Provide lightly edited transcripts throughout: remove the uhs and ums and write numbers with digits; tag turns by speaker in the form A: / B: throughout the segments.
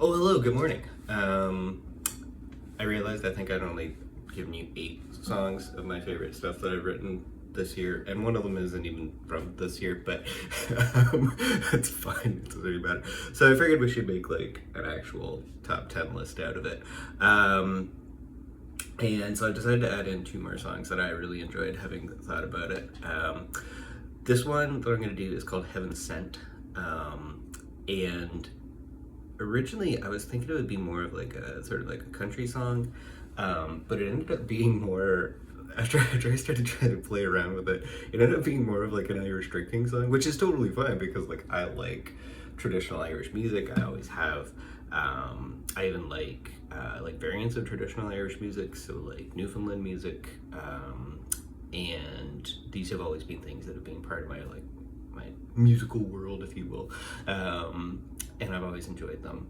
A: Oh, hello, good morning. I realized I think I'd only given you 8 songs of my favorite stuff that I've written this year, and one of them isn't even from this year, but it's fine, it's really bad. So I figured we should make like an actual top 10 list out of it. And so I decided to add in 2 more songs that I really enjoyed having thought about it. This one that I'm going to do is called Heaven Sent. And originally I was thinking it would be more of like a sort of like a country song, but it ended up being more, after I started trying to play around with it, it ended up being more of like an Irish drinking song, which is totally fine because like I like traditional Irish music. I always have. I even like variants of traditional Irish music, so like Newfoundland music, and these have always been things that have been part of my musical world, if you will, and I've always enjoyed them.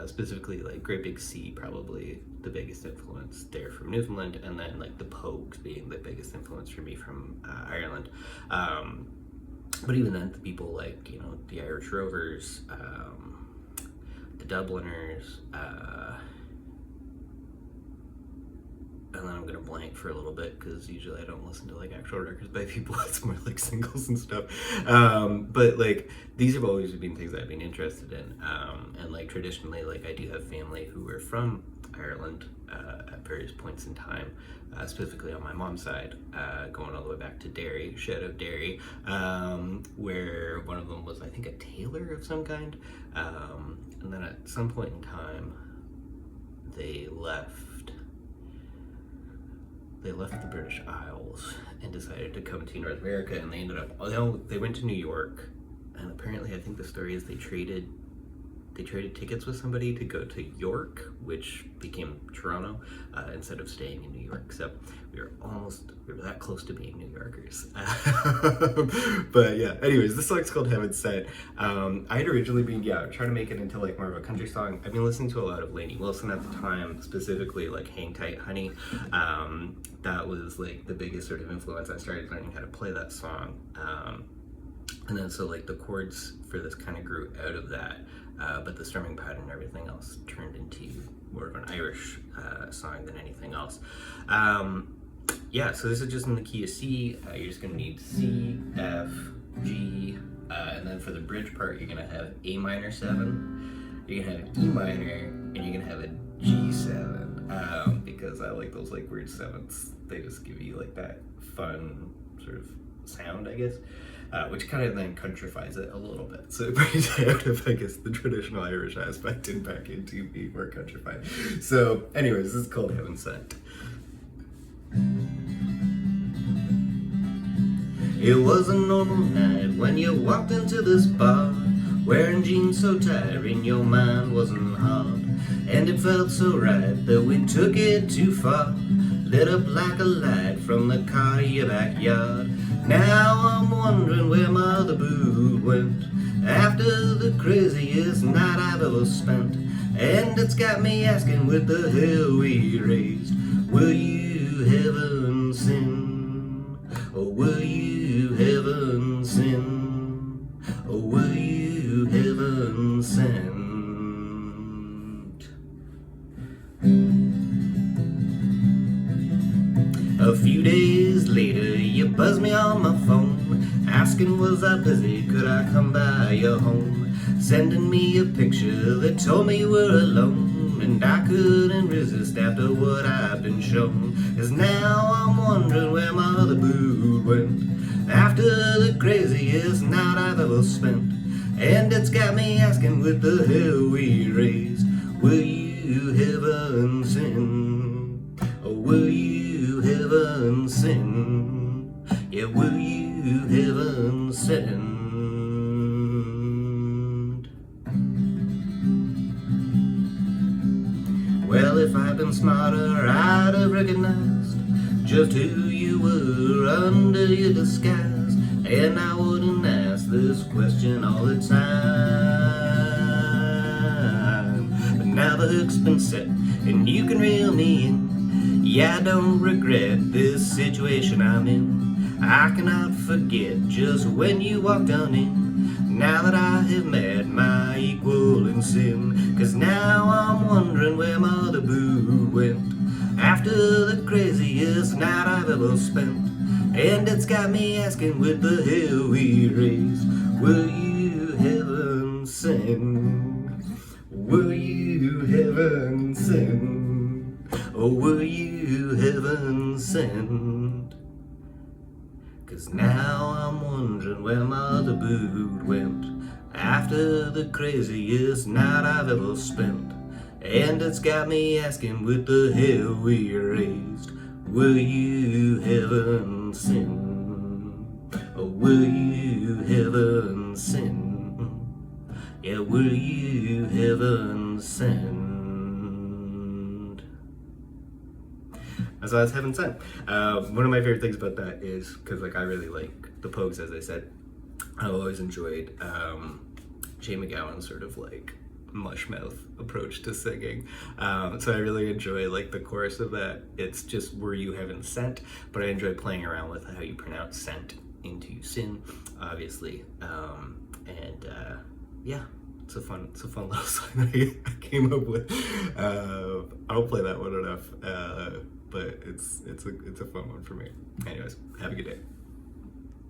A: Specifically, like Great Big Sea, probably the biggest influence there from Newfoundland, and then like the Pogues being the biggest influence for me from Ireland. But even then, the people like the Irish Rovers, the Dubliners, and then I'm gonna blank for a little bit because usually I don't listen to like actual records by people. It's more like singles and stuff. But like these have always been things I've been interested in, and like traditionally, like I do have family who were from Ireland at various points in time, specifically on my mom's side, going all the way back to Derry. Shout out Derry, where one of them was, I think, a tailor of some kind, and then at some point in time they left the British Isles and decided to come to North America, and they ended up, they went to New York, and apparently I think the story is they traded tickets with somebody to go to York, which became Toronto, instead of staying in New York. So we were that close to being New Yorkers. But yeah, anyways, this song's called Heaven Sent. I had originally been trying to make it into like more of a country song. I've been listening to a lot of Lainey Wilson at the time, specifically like Hang Tight Honey. That was like the biggest sort of influence. I started learning how to play that song. And then so like the chords for this kind of grew out of that, but the strumming pattern and everything else turned into more of an Irish song than anything else. Yeah, so this is just in the key of C. You're just gonna need C, F, G, and then for the bridge part, you're gonna have A minor 7, you're gonna have E minor, and you're gonna have a G7, because I like those like weird sevenths. They just give you like that fun sort of sound, I guess. Which kind of then countrifies it a little bit. So it brings out of, I guess, the traditional Irish aspect and back into being more countrified. So anyways, this is called Heaven Sent. It was a normal night when you walked into this bar, wearing jeans so tight and your mind wasn't hard, and it felt so right that we took it too far, lit up like a light from the car to your backyard. Now I'm wondering where my other boo went after the craziest night I've ever spent, and it's got me asking with the hell we raised. Will you heaven sin? Or will you heaven sin? Or will you heaven send? A few days later, you buzzed me on my phone, asking was I busy, could I come by your home, sending me a picture that told me you were alone, and I couldn't resist after what I've been shown, 'cause now I'm wondering where my other boo went after the craziest night I've ever spent, and it's got me asking with the hell we raised. Will you heaven sin? Or will you heaven sin? Yeah, will you heaven send? Well, if I'd been smarter, I'd have recognized just who you were under your disguise, and I wouldn't ask this question all the time. But now the hook's been set, and you can reel me in. Yeah, I don't regret this situation I'm in. I cannot forget just when you walked on in. Now that I have met my equal heaven sin. Cause now I'm wondering where Mother Boo went after the craziest night I've ever spent. And it's got me asking with the hell we raised, will you heaven send? Will you heaven send? Or will you heaven send? Cause now I'm wondering where Mother Boo went after the craziest night I've ever spent. And it's got me asking with the hell we raised, will you heaven send? Or will you heaven send? Yeah, will you heaven send? So that's heaven sent. One of my favorite things about that is because like I really like the Pogues, as I said. I've always enjoyed Jay McGowan's sort of like mushmouth approach to singing. So I really enjoy like the chorus of that. It's just were you heaven sent, but I enjoy playing around with how you pronounce sent into sin, obviously. Yeah, it's a fun little song that I came up with. I don't play that one enough, but it's a fun one for me. Anyways, have a good day.